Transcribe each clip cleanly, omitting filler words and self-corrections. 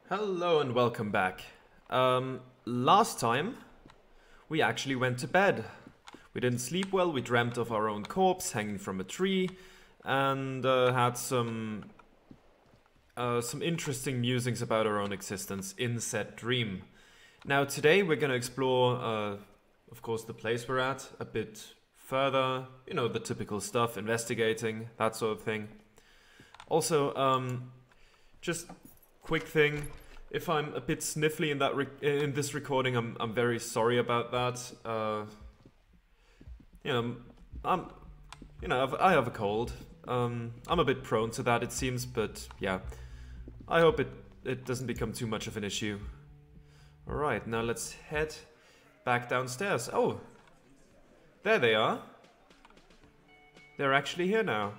Hello and welcome back. Last time we actually went to bed. We didn't sleep well, we dreamt of our own corpse hanging from a tree and had some interesting musings about our own existence in said dream. Now today we're gonna explore, of course, the place we're at a bit further, you know, the typical stuff, investigating, that sort of thing. Also, just quick thing, if I'm a bit sniffly in that in this recording, I'm very sorry about that. I have a cold. I'm a bit prone to that, it seems, but yeah, I hope it doesn't become too much of an issue. All right, now let's head back downstairs. Oh, there they are. They're actually here now,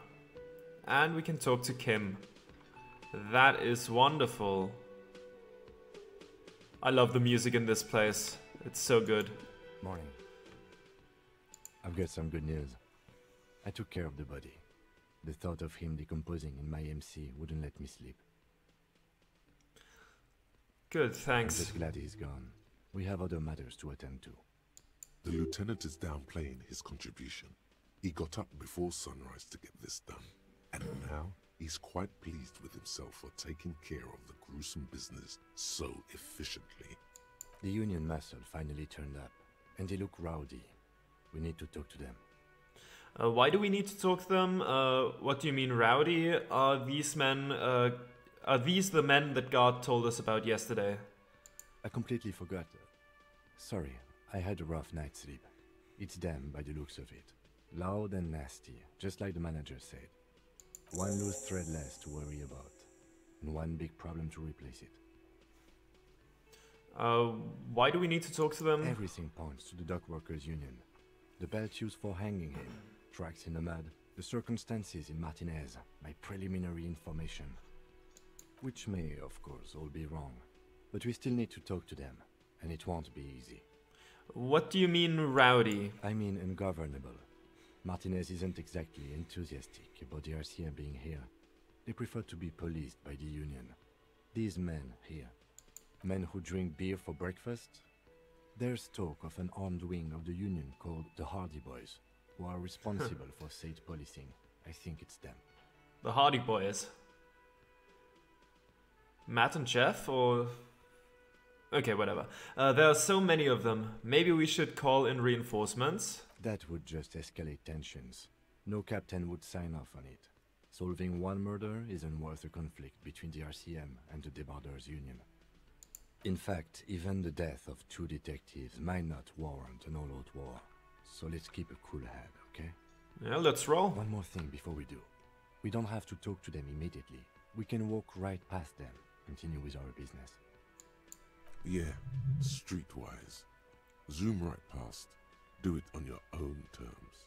and we can talk to Kim. That is wonderful. I love the music in this place. It's so good. Morning. I've got some good news. I took care of the body. The thought of him decomposing in my MC wouldn't let me sleep. Good, thanks. I'm just glad he's gone. We have other matters to attend to. The lieutenant is downplaying his contribution. He got up before sunrise to get this done, and now he's quite pleased with himself for taking care of the gruesome business so efficiently. The Union muscle finally turned up, and they look rowdy. We need to talk to them. Why do we need to talk to them? What do you mean rowdy? Are these men, are these the men that God told us about yesterday? I completely forgot. Sorry, I had a rough night's sleep. It's them by the looks of it. Loud and nasty, just like the manager said. One loose thread less to worry about, and one big problem to replace it. Why do we need to talk to them? Everything points to the dock workers' union. The belt used for hanging him, tracks in the mud, the circumstances in Martinez, my preliminary information. Which may, of course, all be wrong. But we still need to talk to them, and it won't be easy. What do you mean rowdy? I mean ungovernable. Martinez isn't exactly enthusiastic about the RCM being here. They prefer to be policed by the Union. These men here, men who drink beer for breakfast, there's talk of an armed wing of the Union called the Hardy Boys, who are responsible for state policing. I think it's them. The Hardy Boys. Matt and Jeff, or... Okay, whatever. There are so many of them. Maybe we should call in reinforcements? That would just escalate tensions. No captain would sign off on it. Solving one murder isn't worth a conflict between the RCM and the Debarders Union. In fact, even the death of two detectives might not warrant an all-out war. So let's keep a cool head, okay? Yeah, let's roll. One more thing before we do. We don't have to talk to them immediately. We can walk right past them, continue with our business. Yeah, streetwise. Zoom right past. Do it on your own terms.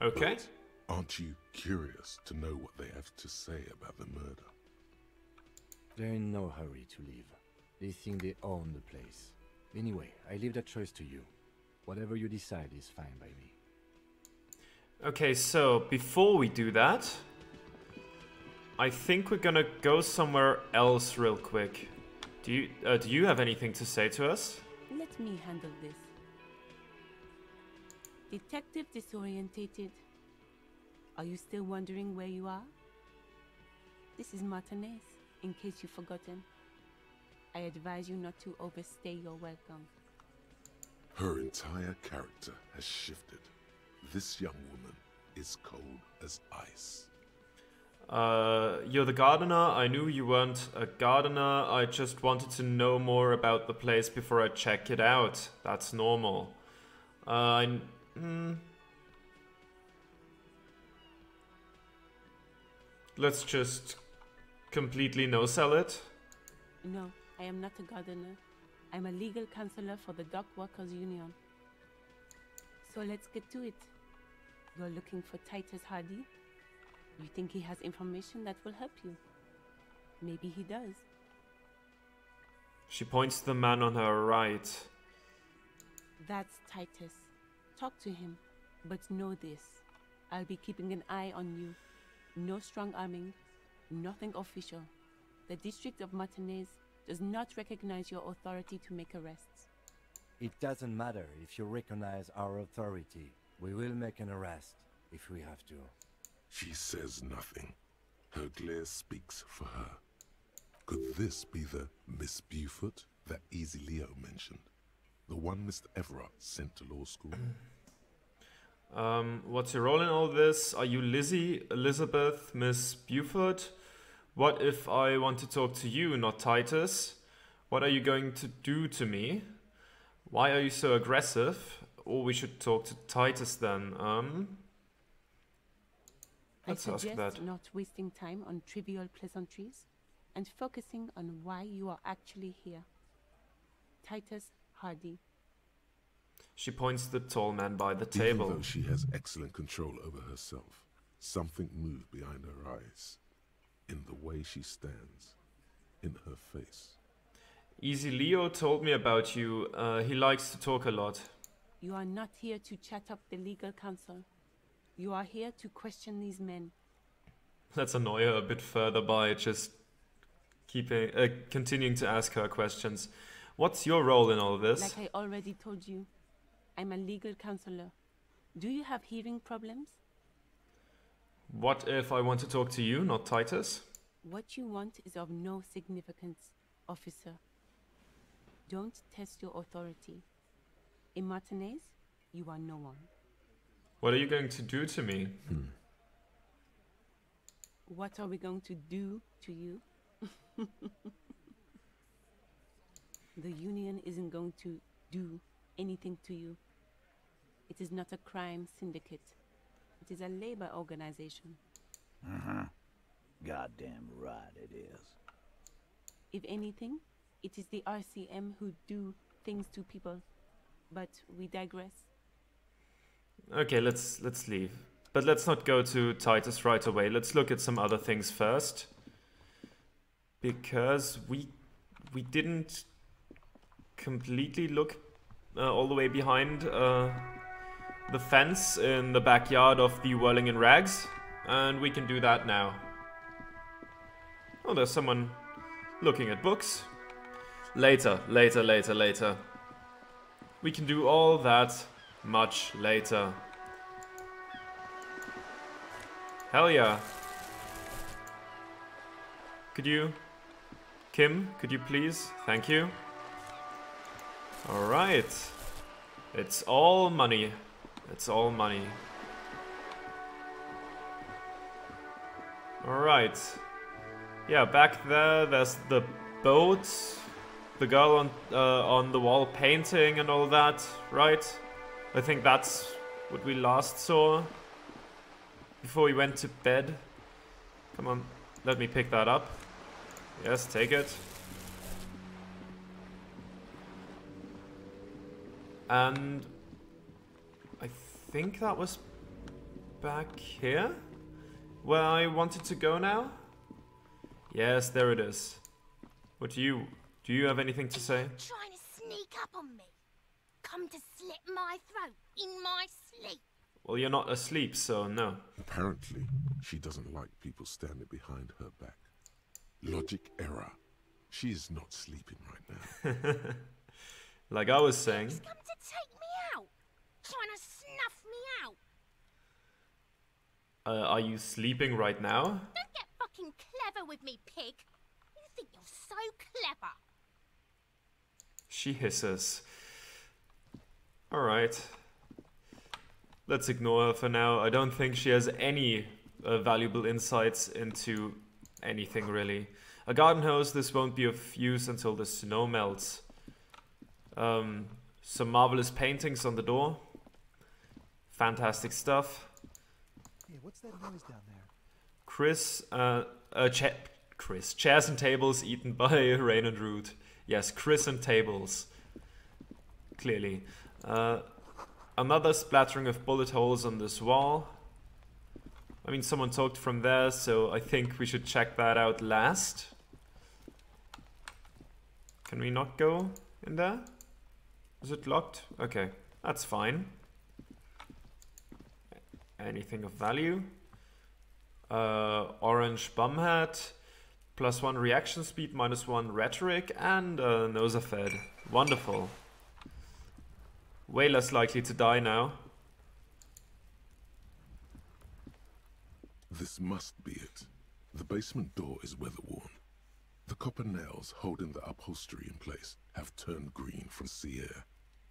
Okay. But aren't you curious to know what they have to say about the murder? They're in no hurry to leave. They think they own the place. Anyway, I leave that choice to you. Whatever you decide is fine by me. Okay, so before we do that, I think we're gonna go somewhere else real quick. Do you have anything to say to us? Let me handle this. Detective disorientated. Are you still wondering where you are? This is Martinez, in case you've forgotten. I advise you not to overstay your welcome. Her entire character has shifted. This young woman is cold as ice. You're the gardener. I knew you weren't a gardener. I just wanted to know more about the place before I check it out. That's normal. Let's just completely no-sell it. No, I am not a gardener. I'm a legal counselor for the Dock Workers Union. So let's get to it. You're looking for Titus Hardy? You think he has information that will help you? Maybe he does. She points to the man on her right. That's Titus. Talk to him, but know this. I'll be keeping an eye on you. No strong arming, nothing official. The district of Martinez does not recognize your authority to make arrests. It doesn't matter if you recognize our authority. We will make an arrest if we have to. She says nothing. Her glare speaks for her. Could this be the Miss Buford that Easy Leo mentioned? The one Mr. Everett sent to law school? What's your role in all this? Are you Lizzie, Elizabeth, Miss Buford? What if I want to talk to you, not Titus? What are you going to do to me? Why are you so aggressive? Or we should talk to Titus then. Let's I ask suggest that. not wasting time on trivial pleasantries and focusing on why you are actually here. Titus Hardy. She points to the tall man by the Even table. though she has excellent control over herself, something moved behind her eyes. In the way she stands. In her face. Easy Leo told me about you. He likes to talk a lot. You are not here to chat up the legal counsel. You are here to question these men. Let's annoy her a bit further by just continuing to ask her questions. What's your role in all this? Like I already told you, I'm a legal counselor. Do you have hearing problems? What if I want to talk to you, not Titus? What you want is of no significance, officer. Don't test your authority. In Martinez, you are no one. What are you going to do to me? What are we going to do to you? The union isn't going to do anything to you. It is not a crime syndicate. It is a labor organization. Goddamn right it is. If anything, it is the RCM who do things to people. But we digress. Okay, let's leave. But let's not go to Titus right away. Let's look at some other things first. Because we didn't completely look all the way behind the fence in the backyard of the Whirling in Rags. And we can do that now. Oh, there's someone looking at books. Later. We can do all that much later. Hell yeah. Kim, could you please? Thank you. Alright. It's all money. It's all money. Alright. Yeah, back there's the boat. The girl on the wall painting and all that, right? I think that's what we last saw before we went to bed. Come on, let me pick that up. Yes, take it. And I think that was back here, where I wanted to go now. Yes, there it is. What do you have anything to say? Trying to sneak up on me. Come to slit my throat in my sleep. Well, you're not asleep, so no. Apparently, she doesn't like people standing behind her back. Logic error. She is not sleeping right now. Like I was saying. She's come to take me out. Trying to snuff me out. Are you sleeping right now? Don't get fucking clever with me, pig. You think you're so clever. She hisses. Alright. Let's ignore her for now. I don't think she has any valuable insights into anything, really. A garden hose, this won't be of use until the snow melts. Some marvelous paintings on the door. Fantastic stuff. Hey, what's that noise down there? Chris. Chairs and tables eaten by Rain and Root. Yes, Chris and tables. Clearly. Another splattering of bullet holes on this wall. I mean, someone talked from there, so I think we should check that out last. Can we not go in there? Is it locked? Okay, that's fine. Anything of value? Orange bum hat. +1 reaction speed, -1 rhetoric, and Nosafed. Wonderful. Way less likely to die now. This must be it. The basement door is weather-worn. The copper nails holding the upholstery in place have turned green from sea air,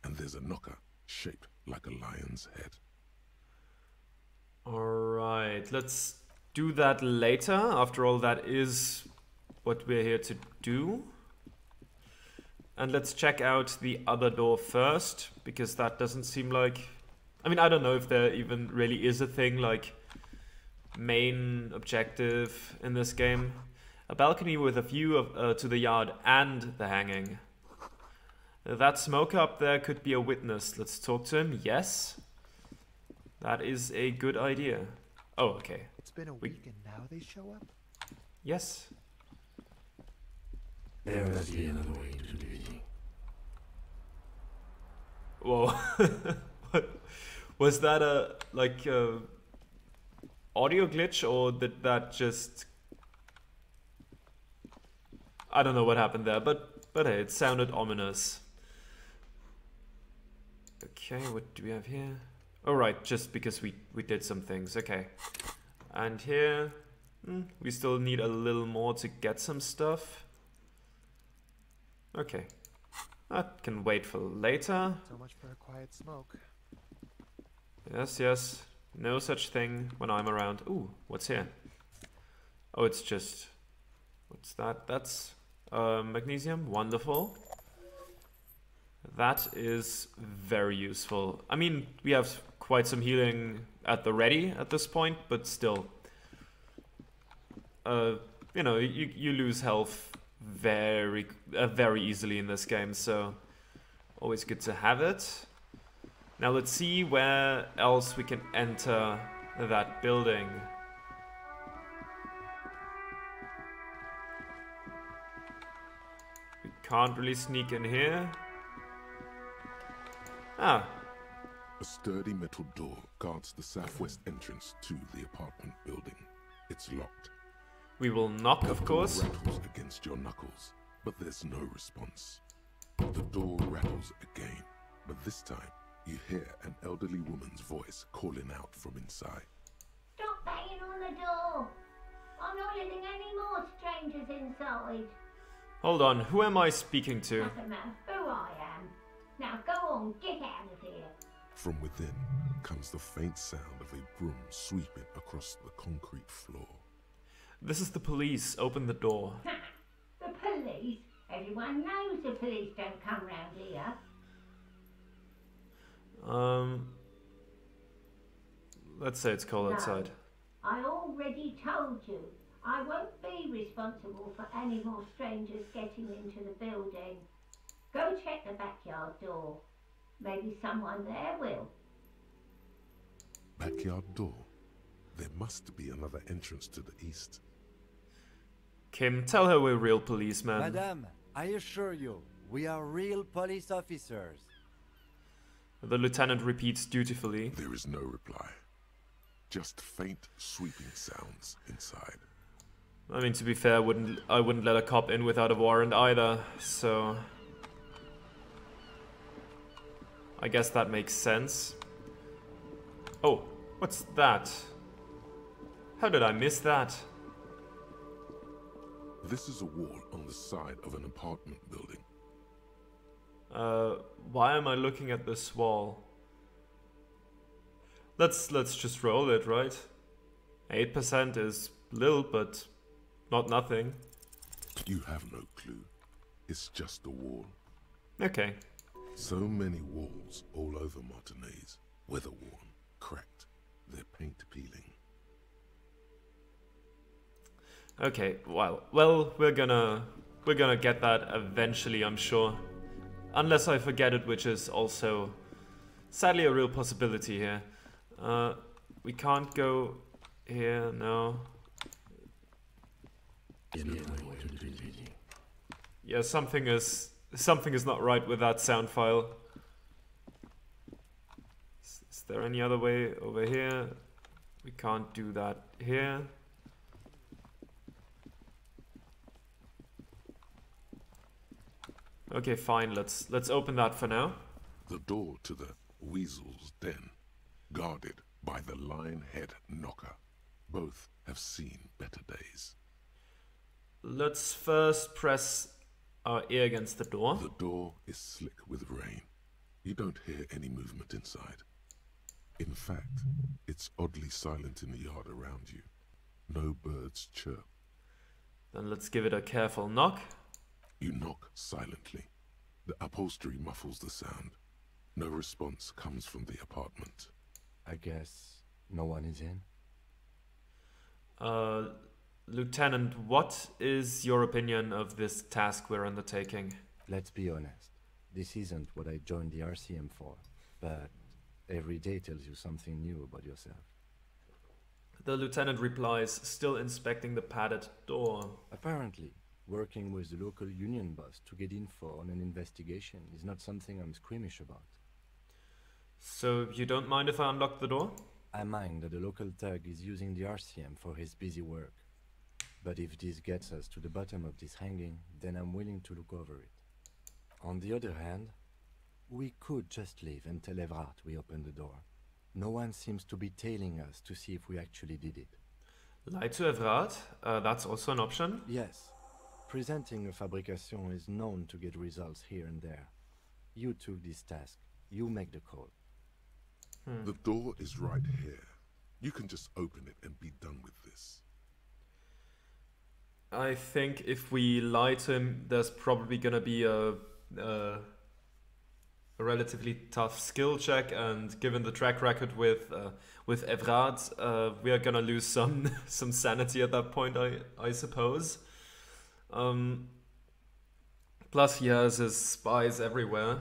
and there's a knocker shaped like a lion's head. Alright, let's do that later. After all, that is what we're here to do. And let's check out the other door first, because that doesn't seem like... I mean, I don't know if there even really is a thing like main objective in this game. A balcony with a view of, to the yard and the hanging. That smoker up there could be a witness. Let's talk to him. Yes. That is a good idea. Oh, okay. It's been a week and now they show up? Yes. There must be another way to the building. Whoa. What? Was that a, like, audio glitch, or did that just... I don't know what happened there, but hey, it sounded ominous. Okay, what do we have here? Oh right, just because we did some things, okay. And here, we still need a little more to get some stuff. Okay, that can wait for later. So much for a quiet smoke. Yes, yes, no such thing when I'm around. Ooh, what's here? Oh, it's just... What's that? That's magnesium, wonderful. That is very useful. I mean, we have quite some healing at the ready at this point, but still. You know, you lose health very easily in this game, so always good to have it. Now let's see where else we can enter that building. We can't really sneak in here. Ah. A sturdy metal door guards the southwest entrance to the apartment building. It's locked. We will knock, of course. The door rattles against your knuckles, but there's no response. The door rattles again, but this time you hear an elderly woman's voice calling out from inside. Stop banging on the door. I'm not letting any more strangers inside. Hold on, who am I speaking to? Doesn't matter who I am. Now go on, get out of here. From within comes the faint sound of a broom sweeping across the concrete floor. This is the police. Open the door. The police? Everyone knows the police don't come round here. Let's say it's cold outside. I already told you. I won't be responsible for any more strangers getting into the building. Go check the backyard door. Maybe someone there will. Backyard door? There must be another entrance to the east. Kim, tell her we're real policemen. Madame, I assure you, we are real police officers. The lieutenant repeats dutifully. There is no reply. Just faint, sweeping sounds inside. I mean, to be fair, I wouldn't let a cop in without a warrant either, so... I guess that makes sense. Oh, what's that? How did I miss that? This is a wall on the side of an apartment building. Why am I looking at this wall? Let's just roll it, right? 8% is little, but not nothing. You have no clue. It's just a wall. Okay. So many walls all over Martinez, weather-worn, cracked, their paint peeling. Okay, well, we're gonna get that eventually, I'm sure. Unless I forget it, which is also sadly a real possibility here. We can't go here, no. Yeah, something is not right with that sound file. Is there any other way over here? We can't do that here. Okay, fine. Let's open that for now. The door to the Weasel's den, guarded by the Lionhead Knocker. Both have seen better days. Let's first press our ear against the door. The door is slick with rain. You don't hear any movement inside. In fact, it's oddly silent in the yard around you. No birds chirp. Then let's give it a careful knock. You knock silently. The upholstery muffles the sound. No response comes from the apartment. I guess no one is in? Lieutenant, what is your opinion of this task we're undertaking? Let's be honest. This isn't what I joined the RCM for, but every day tells you something new about yourself. The lieutenant replies, still inspecting the padded door. Apparently, working with the local union boss to get info on an investigation is not something I'm squeamish about. So you don't mind if I unlock the door? I mind that the local thug is using the RCM for his busy work. But if this gets us to the bottom of this hanging, then I'm willing to look over it. On the other hand, we could just leave and tell Evrart we opened the door. No one seems to be tailing us to see if we actually did it. Lie to Evrart? That's also an option? Yes. Presenting a fabrication is known to get results here and there. You took this task. You make the call. The door is right here. You can just open it and be done with this. I think if we lie to him, there's probably gonna be a relatively tough skill check, and given the track record with Evrart, we are gonna lose some sanity at that point, I suppose. Plus, he has his spies everywhere.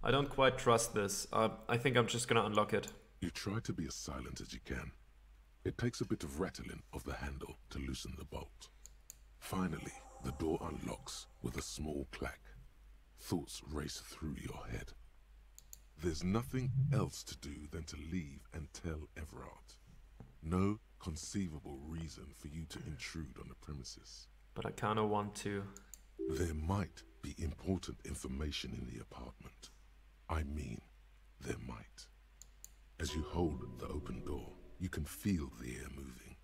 I don't quite trust this. I think I'm just gonna unlock it. You try to be as silent as you can. It takes a bit of rattling of the handle to loosen the bolt. Finally, the door unlocks with a small clack. Thoughts race through your head. There's nothing else to do than to leave and tell Evrart. No conceivable reason for you to intrude on the premises. But I kinda want to. There might be important information in the apartment. I mean, there might. As you hold the open door, you can feel the air moving.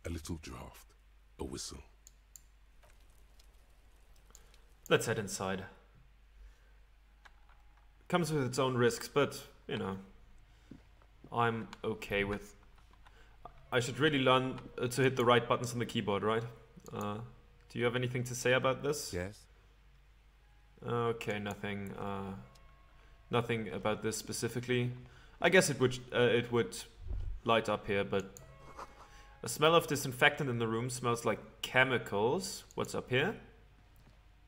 A little draft, a whistle. Let's head inside. Comes with its own risks, but, you know, I'm okay with... I should really learn to hit the right buttons on the keyboard, right? Do you have anything to say about this? Yes? Okay, nothing. Nothing about this specifically. I guess it would light up here, but a smell of disinfectant in the room smells like chemicals. What's up here?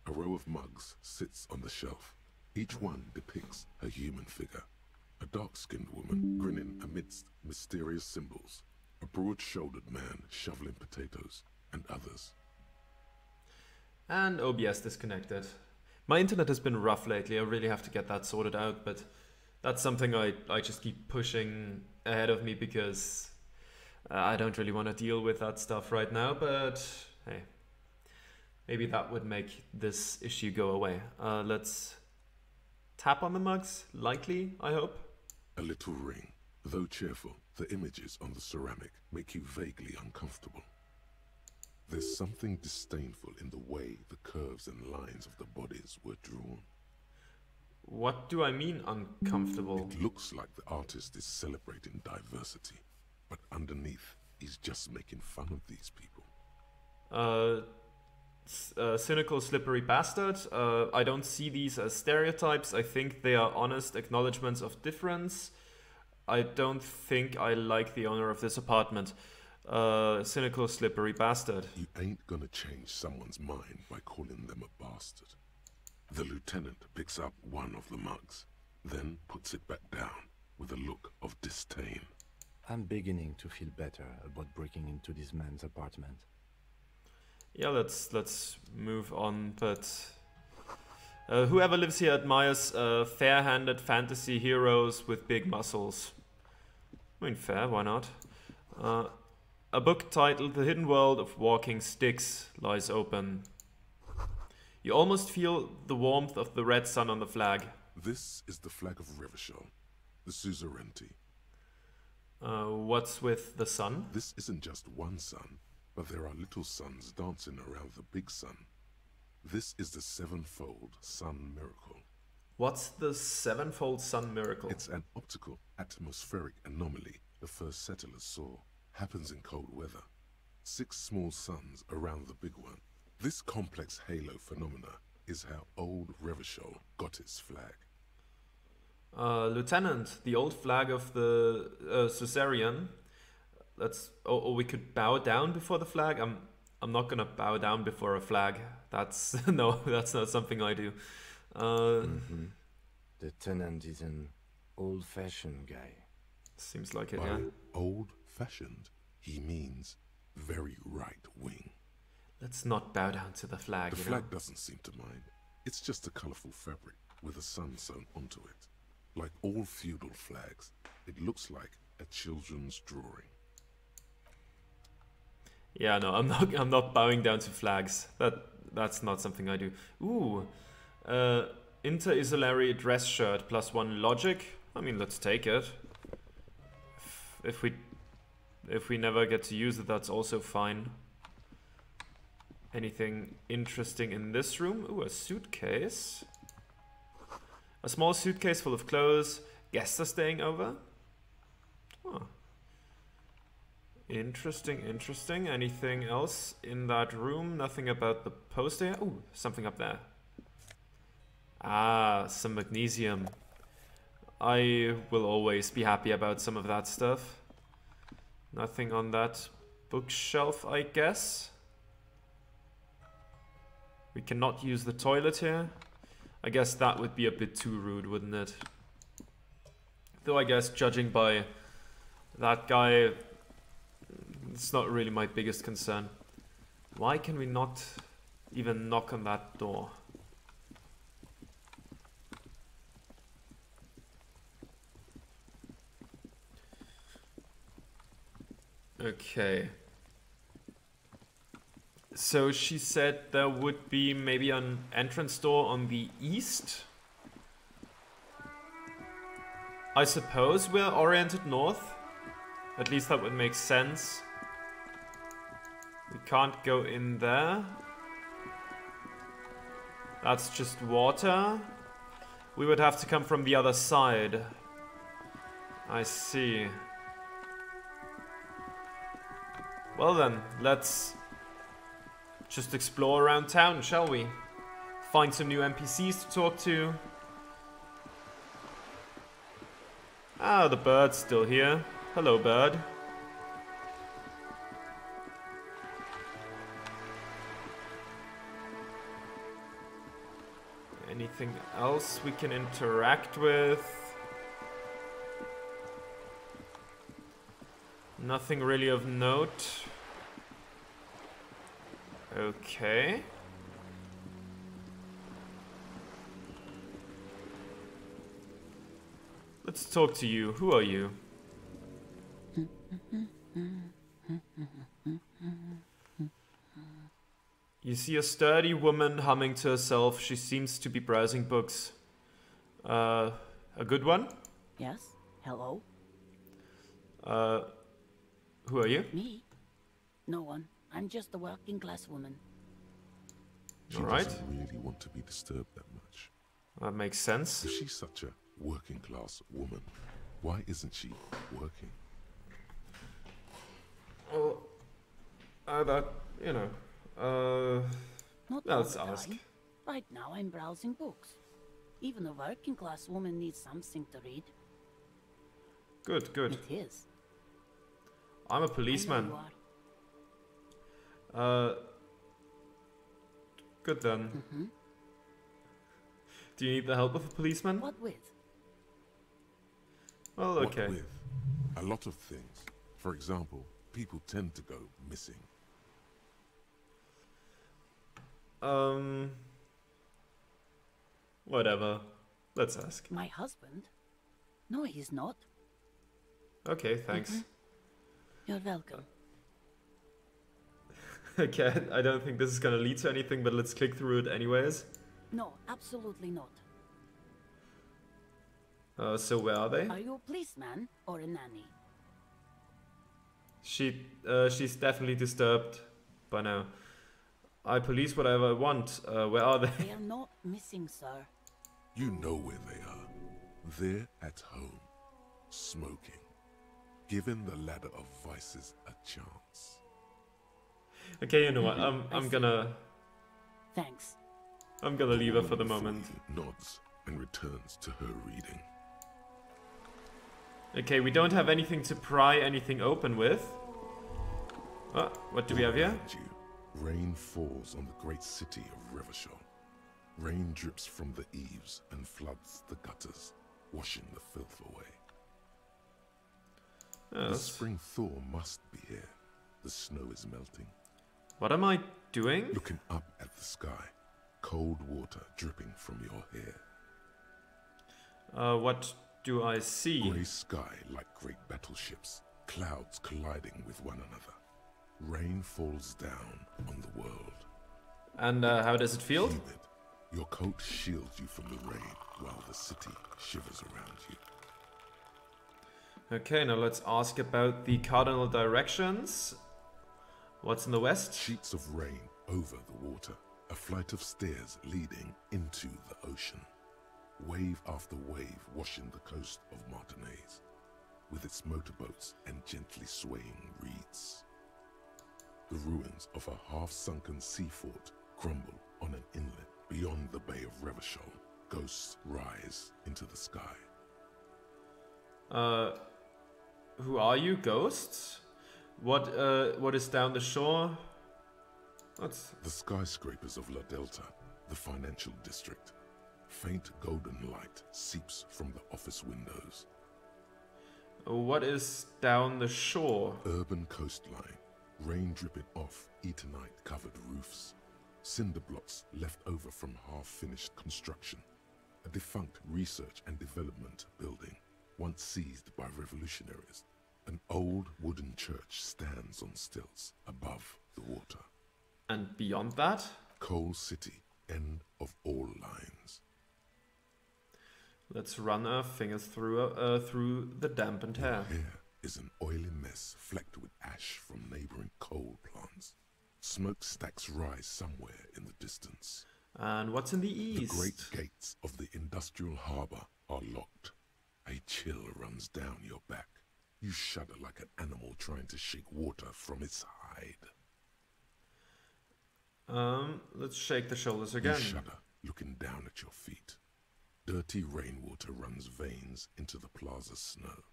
A row of mugs sits on the shelf. Each one depicts a human figure. A dark-skinned woman grinning amidst mysterious symbols. A broad-shouldered man shoveling potatoes, and others. And OBS disconnected. My internet has been rough lately. I really have to get that sorted out, but that's something I just keep pushing ahead of me because I don't really want to deal with that stuff right now, but hey, maybe that would make this issue go away. Let's tap on the mugs, lightly, I hope. A little ring. Though cheerful, the images on the ceramic make you vaguely uncomfortable. There's something disdainful in the way the curves and lines of the bodies were drawn. What do I mean uncomfortable? It looks like the artist is celebrating diversity, but underneath he's just making fun of these people. Cynical, slippery bastard. I don't see these as stereotypes. I think they are honest acknowledgements of difference. I don't think I like the owner of this apartment. Cynical, slippery bastard. You ain't gonna change someone's mind by calling them a bastard. The lieutenant picks up one of the mugs, then puts it back down with a look of disdain. I'm beginning to feel better about breaking into this man's apartment. Yeah, let's move on, but whoever lives here admires fair-handed fantasy heroes with big muscles. I mean, fair, why not? A book titled The Hidden World of Walking Sticks lies open. You almost feel the warmth of the red sun on the flag. This is the flag of Revachol, the suzerainty. What's with the sun? This isn't just one sun, but there are little suns dancing around the big sun. This is the sevenfold sun miracle. What's the sevenfold sun miracle? It's an optical atmospheric anomaly the first settlers saw. Happens in cold weather. 6 small suns around the big one. This complex halo phenomena is how old Revachol got its flag. Lieutenant, the old flag of the Suzerain. Or we could bow down before the flag. I'm not gonna bow down before a flag. That's no, that's not something I do. The tenant is an old-fashioned guy. Seems like it, By yeah. old-fashioned, he means very right-wing. Let's not bow down to the flag. The flag doesn't seem to mind. It's just a colourful fabric with a sun sewn onto it. Like all feudal flags, it looks like a children's drawing. Yeah, no, I'm not bowing down to flags. That's not something I do. Ooh, inter-isolary dress shirt +1 logic. I mean, let's take it. If we never get to use it, that's also fine. Anything interesting in this room? Ooh, a suitcase. A small suitcase full of clothes. Guests are staying over. Oh. Interesting, interesting. Anything else in that room? Nothing about the poster. Ooh, something up there. Ah, some magnesium. I will always be happy about some of that stuff. Nothing on that bookshelf, I guess. We cannot use the toilet here. I guess that would be a bit too rude, wouldn't it? Though I guess judging by that guy, it's not really my biggest concern. Why can we not even knock on that door? Okay. So she said there would be maybe an entrance door on the east. I suppose we're oriented north. At least that would make sense. We can't go in there. That's just water. We would have to come from the other side. I see. Well then, let's just explore around town, shall we? Find some new NPCs to talk to. Ah, the bird's still here. Hello, bird. Anything else we can interact with? Nothing really of note. Okay. Let's talk to you. Who are you? You see a sturdy woman humming to herself. She seems to be browsing books. A good one? Yes? Hello? Who are you? Me? No one. I'm just a working class woman. She Alright. doesn't really want to be disturbed that much. That makes sense. If she's such a working class woman, why isn't she working? Well, that, you know, Not all let's the ask. time. Right now I'm browsing books. Even a working class woman needs something to read. Good, good. It is. I'm a I know policeman. you are. Good then. Do you need the help of a policeman? What with? Well, What okay. with? A lot of things. For example, people tend to go missing. Whatever. Let's ask. My husband? No, he's not. Okay, thanks. You're welcome. Okay, I don't think this is gonna lead to anything, but let's click through it anyways. No, absolutely not. So where are they? Are you a policeman or a nanny? She's definitely disturbed by now. I police whatever I want. Where are they? They are not missing, sir. You know where they are. They're at home, smoking, giving the ladder of vices a chance. Okay, you know what? I'm gonna Thanks. leave her for the moment. Nods and returns to her reading. Okay, we don't have anything to pry anything open with. What do we have here? Behind you, rain falls on the great city of Revachol. Rain drips from the eaves and floods the gutters, washing the filth away. The Yes. spring thaw must be here. The snow is melting. What am I doing? Looking up at the sky, cold water dripping from your hair. What do I see? Grey sky like great battleships, clouds colliding with one another. Rain falls down on the world. And how does it feel? Humid. Your coat shields you from the rain while the city shivers around you. Okay, now let's ask about the cardinal directions. What's in the west? Sheets of rain over the water, a flight of stairs leading into the ocean. Wave after wave washing the coast of Martinez, with its motorboats and gently swaying reeds. The ruins of a half-sunken sea fort crumble on an inlet beyond the Bay of Revachol. Ghosts rise into the sky. Who are you, ghosts? What is down the shore? What's... The skyscrapers of La Delta, the financial district. Faint golden light seeps from the office windows. What is down the shore? Urban coastline, rain dripping off Eternite-covered roofs. Cinder blocks left over from half-finished construction. A defunct research and development building, once seized by revolutionaries. An old wooden church stands on stilts above the water. And beyond that? Coal City, end of all lines. Let's run our fingers through the dampened hair. Here is an oily mess flecked with ash from neighboring coal plants. Smokestacks rise somewhere in the distance. And what's in the east? The great gates of the industrial harbour are locked. A chill runs down your back. You shudder like an animal trying to shake water from its hide. Let's shake the shoulders again. You shudder, looking down at your feet. Dirty rainwater runs veins into the plaza's snow.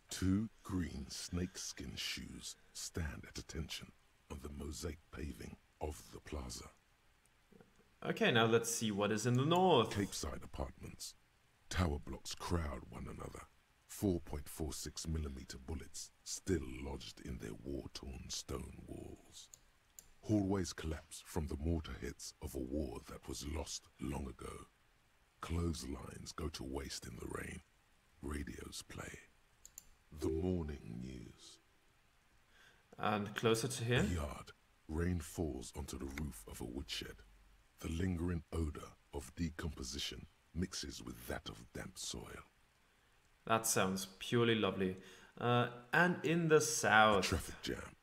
Two green snakeskin shoes stand at attention on the mosaic paving of the plaza. Okay, now let's see what is in the north. Capeside apartments. Tower blocks crowd one another. 4.46mm bullets still lodged in their war-torn stone walls. Hallways collapse from the mortar hits of a war that was lost long ago. Clotheslines go to waste in the rain. Radios play. The morning news. And closer to here? A yard. Rain falls onto the roof of a woodshed. The lingering odor of decomposition mixes with that of damp soil. That sounds purely lovely. And in the A south. traffic jam.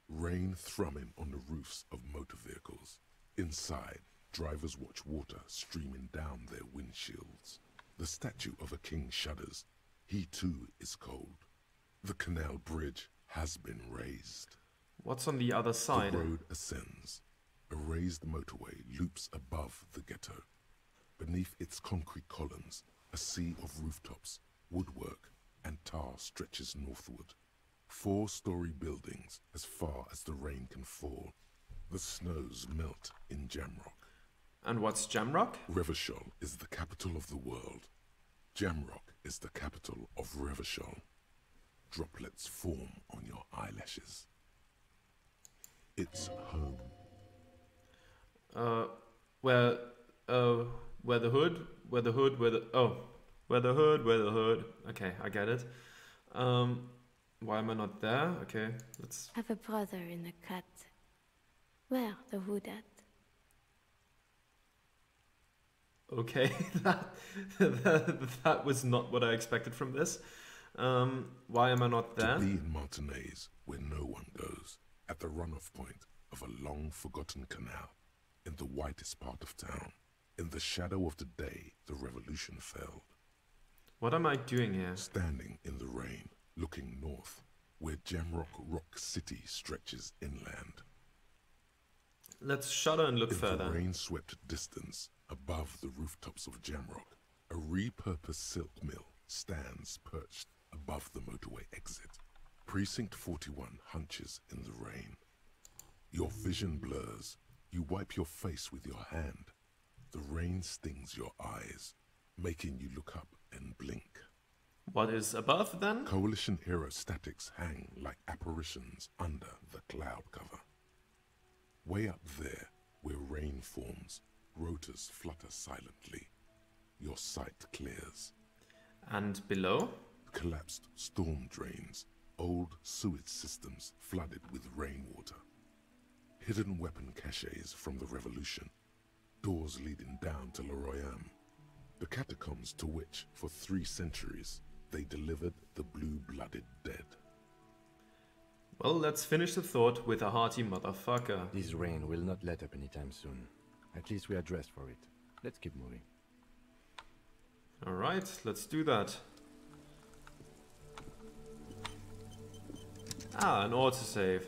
Rain thrumming on the roofs of motor vehicles. Inside, drivers watch water streaming down their windshields. The statue of a king shudders. He too is cold. The canal bridge has been raised. What's on the other side? The road ascends. A raised motorway loops above the ghetto. Beneath its concrete columns, a sea of rooftops, woodwork, and tar stretches northward. 4-story buildings as far as the rain can fall. The snows melt in Jamrock. And what's Jamrock? Revachol is the capital of the world. Jamrock is the capital of Revachol. Droplets form on your eyelashes. It's home. Where the hood. Okay, I get it. Why am I not there? Okay, let's... Have a brother in a cat. Where the hood at? Okay, that was not what I expected from this. Why am I not there? To be in Martinez, where no one goes, at the runoff point of a long-forgotten canal, in the whitest part of town. In the shadow of the day, the revolution failed. What am I doing here? Standing in the rain, looking north, where Jamrock Rock City stretches inland. Let's shudder and look In further. the rain-swept distance, above the rooftops of Jamrock, a repurposed silk mill stands perched above the motorway exit. Precinct 41 hunches in the rain. Your vision blurs. You wipe your face with your hand. The rain stings your eyes, making you look up and blink. What is above then? Coalition aerostatics hang like apparitions under the cloud cover. Way up there, where rain forms, rotors flutter silently. Your sight clears. And below? Collapsed storm drains, old sewage systems flooded with rainwater. Hidden weapon caches from the revolution. Doors leading down to Leroyam. The catacombs to which, for 3 centuries, they delivered the blue-blooded dead. Well, let's finish the thought with a hearty motherfucker. This rain will not let up anytime soon. At least we are dressed for it. Let's keep moving. Alright, let's do that. Ah, an autosave.